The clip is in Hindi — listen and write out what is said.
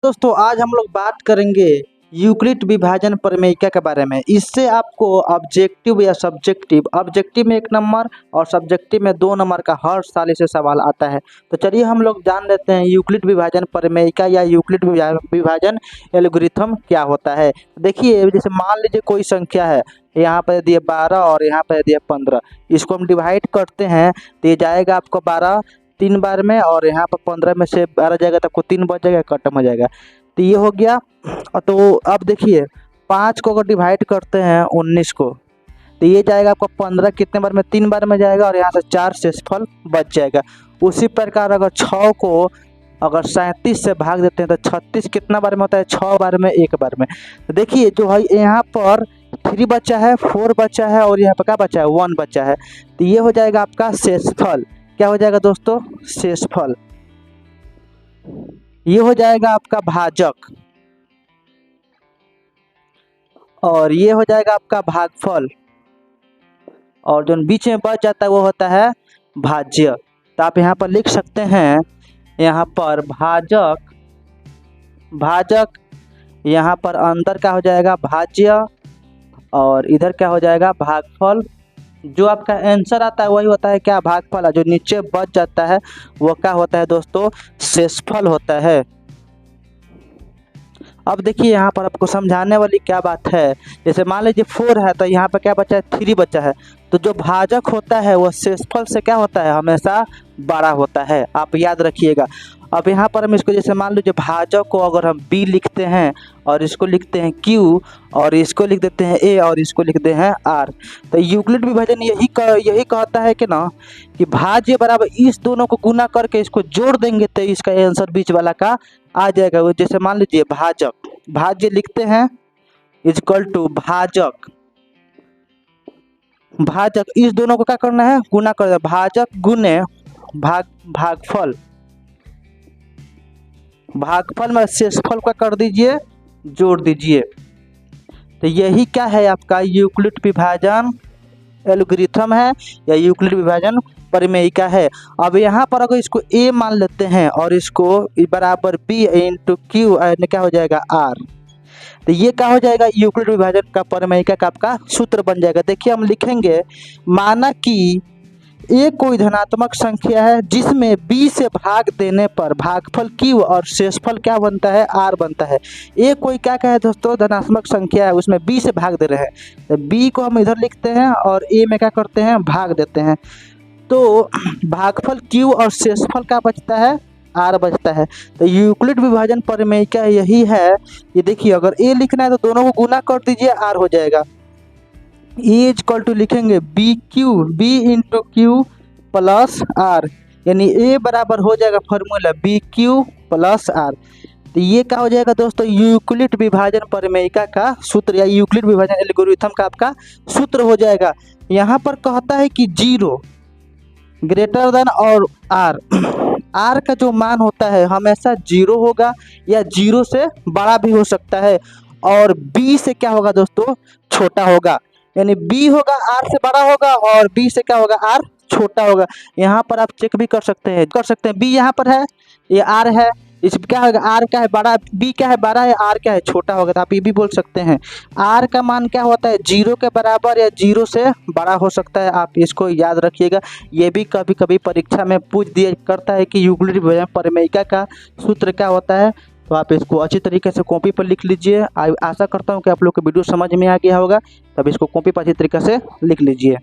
दोस्तों आज हम लोग बात करेंगे यूक्लिड विभाजन प्रमेयिका के बारे में। इससे आपको ऑब्जेक्टिव या सब्जेक्टिव, ऑब्जेक्टिव में 1 नंबर और सब्जेक्टिव में 2 नंबर का हर साल इसे सवाल आता है। तो चलिए हम लोग जान लेते हैं यूक्लिड विभाजन प्रमेयिका या यूक्लिड विभाजन एल्गोरिथम क्या होता है। देखिए जैसे मान लीजिए कोई संख्या है, यहाँ पर दिए 12 और यहाँ पर दिए 15। इसको हम डिवाइड करते हैं तो ये जाएगा आपको 12 3 बार में, और यहाँ पर 15 में से 12 जाएगा तो आपको 3 बच जाएगा, खत्म हो जाएगा। तो ये हो गया। तो अब देखिए 5 को अगर डिवाइड करते हैं 19 को, तो ये जाएगा आपको 15 कितने बार में, 3 बार में जाएगा, और यहाँ से 4 शेषफल बच जाएगा। उसी प्रकार अगर 6 को अगर 37 से भाग देते हैं तो 36 कितना बार में होता है, 6 बार में, 1 बार में। तो देखिए जो है यहाँ पर 3 बचा है, 4 बचा है, और यहाँ पर क्या बचा है, 1 बचा है। तो ये हो जाएगा आपका शेषफल। क्या हो जाएगा दोस्तों, शेषफल। ये हो जाएगा आपका भाजक, और ये हो जाएगा आपका भागफल, और जो बीच में बच जाता है वो होता है भाज्य। तो आप यहाँ पर लिख सकते हैं, यहाँ पर भाजक, भाजक, यहाँ पर अंदर क्या हो जाएगा, भाज्य, और इधर क्या हो जाएगा, भागफल। जो आपका आंसर आता है वही होता है क्या, भागफल। जो नीचे बच जाता है वो क्या होता है दोस्तों, शेषफल होता है। अब देखिए यहाँ पर आपको समझाने वाली क्या बात है। जैसे मान लीजिए 4 है तो यहाँ पर क्या बचा है, 3 बचा है। तो जो भाजक होता है वो शेषफल से क्या होता है, हमेशा बड़ा होता है, आप याद रखिएगा। अब यहाँ पर हम इसको जैसे मान लीजिए भाजक को अगर हम b लिखते हैं, और इसको लिखते हैं q, और इसको लिख देते हैं a, और इसको लिख देते हैं r। तो यूक्लिड विभाजन यही कहता है कि ना, कि भाज्य बराबर इस दोनों को गुना करके इसको जोड़ देंगे तो इसका आंसर बीच वाला का आ जाएगा। वो जैसे मान लीजिए भाजक, भाज्य लिखते हैं इक्वल टू भाजक, भाजक, इस दोनों को क्या करना है, गुना कर, भाजक गुने भागफल, भागफल में शेषफल का कर दीजिए, जोड़ दीजिए। तो यही क्या है, आपका यूक्लिड विभाजन एल्गोरिथम है या यूक्लिड विभाजन प्रमेयिका है। अब यहाँ पर अगर इसको a मान लेते हैं और इसको बराबर b इंटू क्यू, क्या हो जाएगा r। तो ये क्या हो जाएगा, यूक्लिड विभाजन का प्रमेयिका का आपका सूत्र बन जाएगा। देखिए हम लिखेंगे, माना कि a कोई धनात्मक संख्या है जिसमें b से भाग देने पर भागफल q और शेषफल क्या बनता है, r बनता है। a कोई क्या है दोस्तों, धनात्मक संख्या है, उसमें b से भाग दे रहे हैं, तो b को हम इधर लिखते हैं और a में क्या करते हैं, भाग देते हैं। तो भागफल q और शेषफल क्या बचता है, r बचता है। तो यूक्लिड विभाजन प्रमेयिका यही है। ये देखिए अगर a लिखना है तो दोनों को गुना कर दीजिए, r हो जाएगा। इज इक्वल टू लिखेंगे B Q, B into Q plus R, यानी ए बराबर हो जाएगा formula B Q plus R. तो ये क्या हो जाएगा दोस्तों, यूक्लिड विभाजन प्रमेयिका का सूत्र या यूक्लिड विभाजन एल्गोरिथम का आपका सूत्र हो जाएगा। यहाँ पर कहता है कि 0 ग्रेटर देन और आर, आर का जो मान होता है हमेशा 0 होगा या 0 से बड़ा भी हो सकता है, और बी से क्या होगा दोस्तों, छोटा होगा। यानी b होगा r से बड़ा होगा और b से क्या होगा, r छोटा होगा। यहाँ पर आप चेक भी कर सकते हैं b यहाँ पर है, ये r है, इस क्या होगा, r क्या है बड़ा, b क्या है बड़ा है, r क्या है छोटा होगा। तो आप ये भी बोल सकते हैं r का मान क्या होता है, 0 के बराबर या 0 से बड़ा हो सकता है। आप इसको याद रखिएगा। ये भी कभी कभी परीक्षा में पूछ दिया करता है कि यूक्लिड विभाजन प्रमेयिका का सूत्र क्या होता है। तो आप इसको अच्छी तरीके से कॉपी पर लिख लीजिए। आशा करता हूँ कि आप लोग को वीडियो समझ में आ गया होगा। तब इसको कॉपी पर अच्छी तरीके से लिख लीजिए।